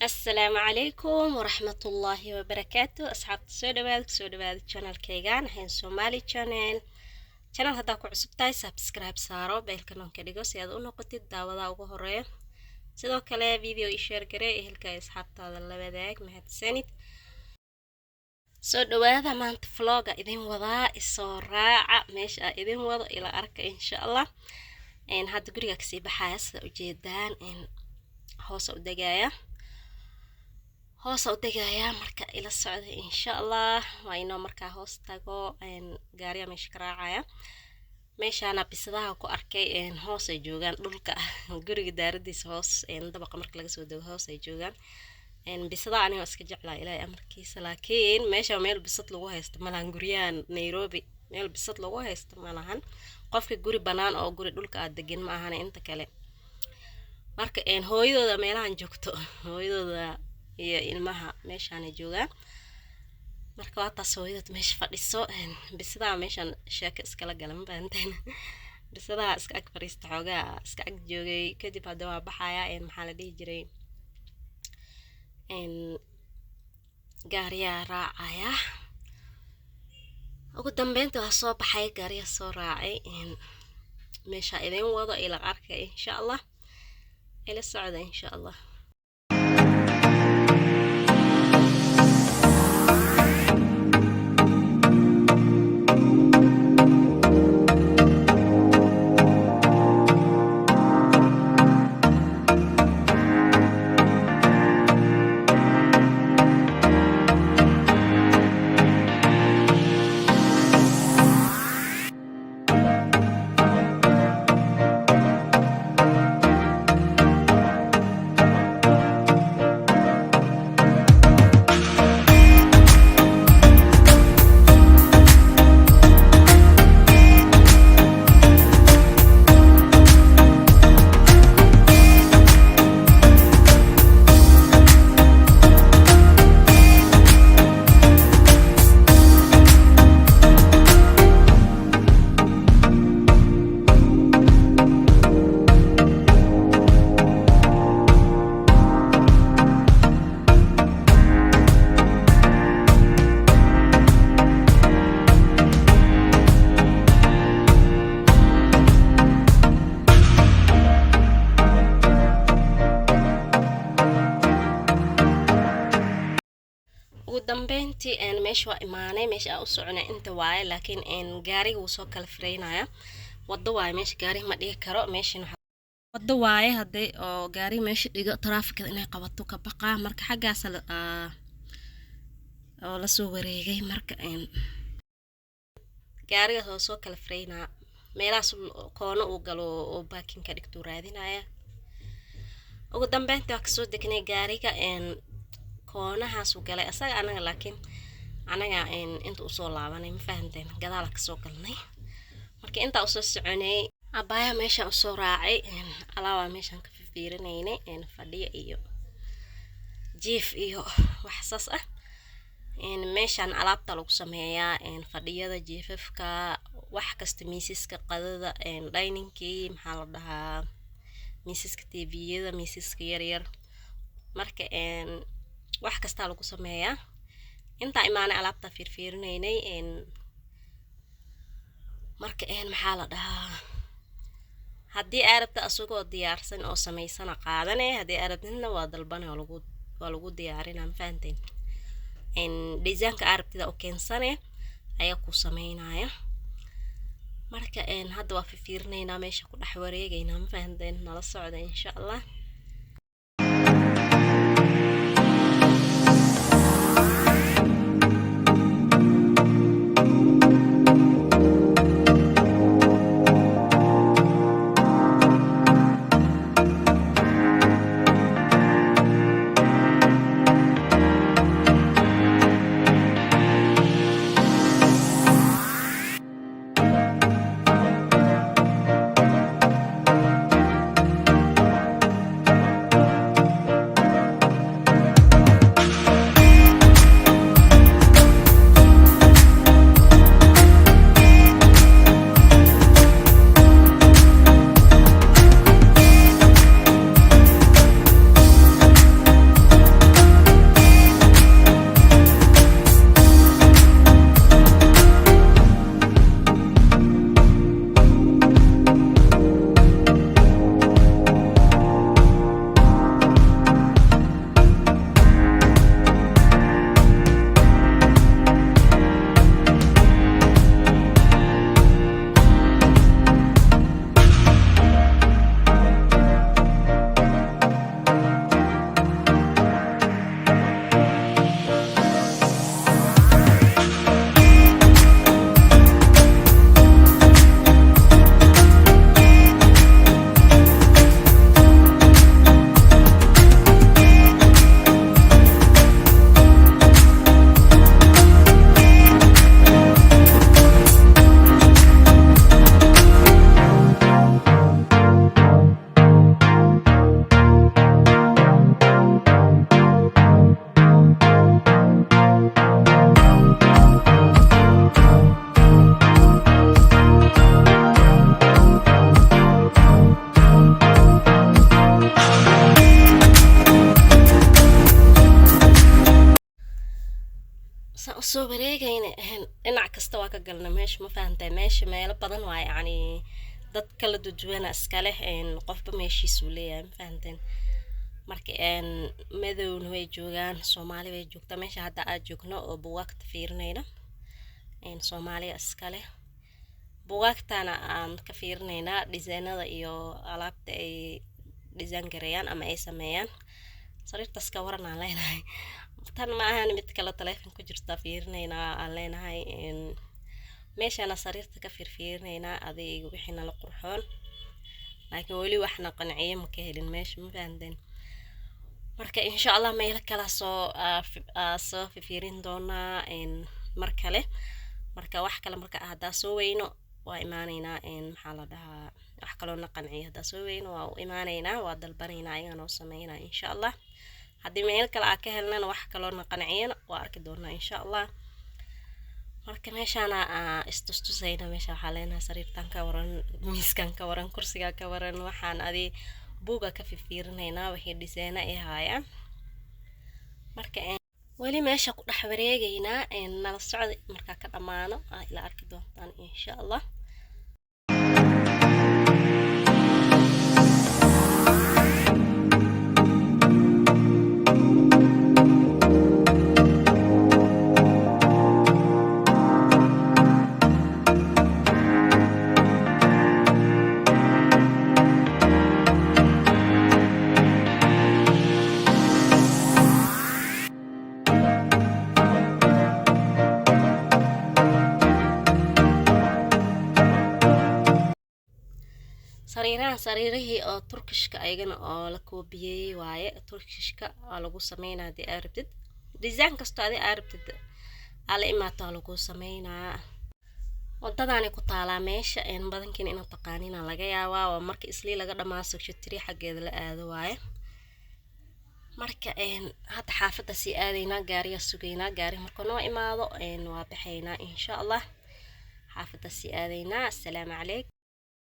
السلام عليكم ورحمة الله وبركاته. أصحاب سو دواad channel kaygan waxaan Somali channel hadaa ku cusub tahay subscribe saaro beelka noonka dhigo si aad u noqotid daawada ugu horeeya. sidoo kale video i share garee ehelka asxaabtaada la wadaag mahadsanid. soo dhawaada maanta vlog idin wadaa isoo raaca meesha idin wado ila arka insha Allah. hadda guriga kasii baxaya sida ujeedaan hoos u degaya marka ila socda insha Allah. waa inoo markaa hoos tago gaariga meesha ka raacaya. meeshana bisadaha ku arkay hoos ay joogaan dhulka guriga daaradiisa hoos dabaqa marka laga soo dego hoos ay joogaan. bisada aniga iska jeclaa ilaahay amarkiisa, laakiin meesha meel bisad lagu haysto malahan. guryahan Nairobi meel bisad lagu haysto malahan. qofka guri banaan oo guri dhulka aad degan ma ahan inta kale. marka hooyadooda meelahan joogto hooyadooda iyo ilmaha meeshaan joogaan. marka waa taas hooyadooda meesha fadhiso bisadaha meeshan sheeko iskala galan baanteen. bisadaha iska ag fariista xoogaa iska ag joogay kadib hadda waa baxaya maxaa la dhihi jiray gaariya raacaya. ugu dambeynta waa soo baxay gaariya soo raacay meesha idin wado ila arkay insha Allah. ila socda insha Allah. ugu dambeyntii meesha waa imaanay. meesha aan u soconay inta waaye, laakiin gaariga wuu soo kala fireynaya. wado waaye meesha gaariga ma dhigi karo. meeshan wado waaye haddii oo gaariga meesha dhigo taraafikada inay qabato ka baqaa. marka xaggaas oo la soo wareegay. marka gaariga soo kala fireynaa meelahaas koono uu galo oo baakinka dhigto raadinaya. ugu dambeyntii waa kasoo degnay gaariga koonahaas uu galay asaga anaga, laakiin anaga inta u soo laabanay ma fahanteen gadaal ka soo galnay. marka inta u soo soconay abaya meesha u soo raacay alaaba meeshan ka fiirinaynay fadhiyo iyo jiif iyo wax saas ah. meeshan alaabta lagu sameeyaa fadhiyada, jiifafka, wax kasta, miisaska qadada, diningkii maxaa la dhahaa, miisaska TV-yada, miisaska yaryar. marka wax kasta lagu sameeyaa. inta imaanay alaabta fiirinaynay marka maxaa la dhahaa, haddii arabta asagoo diyaarsan oo samaysana qaadanay, haddii arabtina waa dalbana waa lagu diyaarinaa ma fahanteen. deegaanka arabtida oo keensane ayaa ku sameynaya. marka hadda waa fiirinaynaa meesha ku dhex wareegaynaa ma fahanteen. nala socda insha Allah. kasoo wareegayna dhinac kasta waa ka galna meesha ma fahantay meesha meelo badan waa yacni dad kala duwana iska leh qofba meeshiisuu leeyahay ma fahanteen marka madowna way joogaan soomaali way joogtaa meesha hadda aad joogno oo buugaagta fiirinayna soomaaliya iska leh buugaagtana aan ka fiirinaynaa disaynada iyo alaabta ay design gareeyaan ama ay sameeyaan sariirtaas ka waran aan leenahay tan ma ahan mid kale telefoon ku jirta fiirinaynaa aan leenahay meeshana sariirta ka fiirinaynaa adeeg wixina la qurxoon laakiin wali waxna qanciye ma ka helin meesha ma fahanteen marka insha Allah meel kala soo fiirin doonaa mar kale marka wax kale marka hadda soo weyno waa imaanaynaa maxaa la dhahaa wax kaloo na qanciye hadda soo weyno waa u imaanaynaa waa dalbanaynaa ayaan oo sameeynaa insha Allah haddii meel kale ka helnana wax kaloo na qanciyana waa arki doonaa insha Allah marka meeshana istustusayna meesha waxaa leenahay sariirtan ka waran miiskan ka waran kursiga ka waran waxaan adi buuga ka fiirinaynaa wixii design ay hayaan marka wali meesha ku dhex wareegaynaa nala socda marka ka dhamaano ila arki doontaan insha Allah sariirihii oo turkishka ayagana oo la koobiyay waaye turkishka oo lagu sameeynaa di arabtid design kasto adi arabtid ala imaato lagu sameeynaa wadadani ku taala meesha badankiina inaan taqaanina laga yaabaa waa marka islii laga dhamaaso shitri xageeda la aado waaye marka hadda xaafada si aadayna gaariga sugayna gaari marka noo imaado waa baxaynaa insha Allah xaafada si aadayna assalaamu calaykum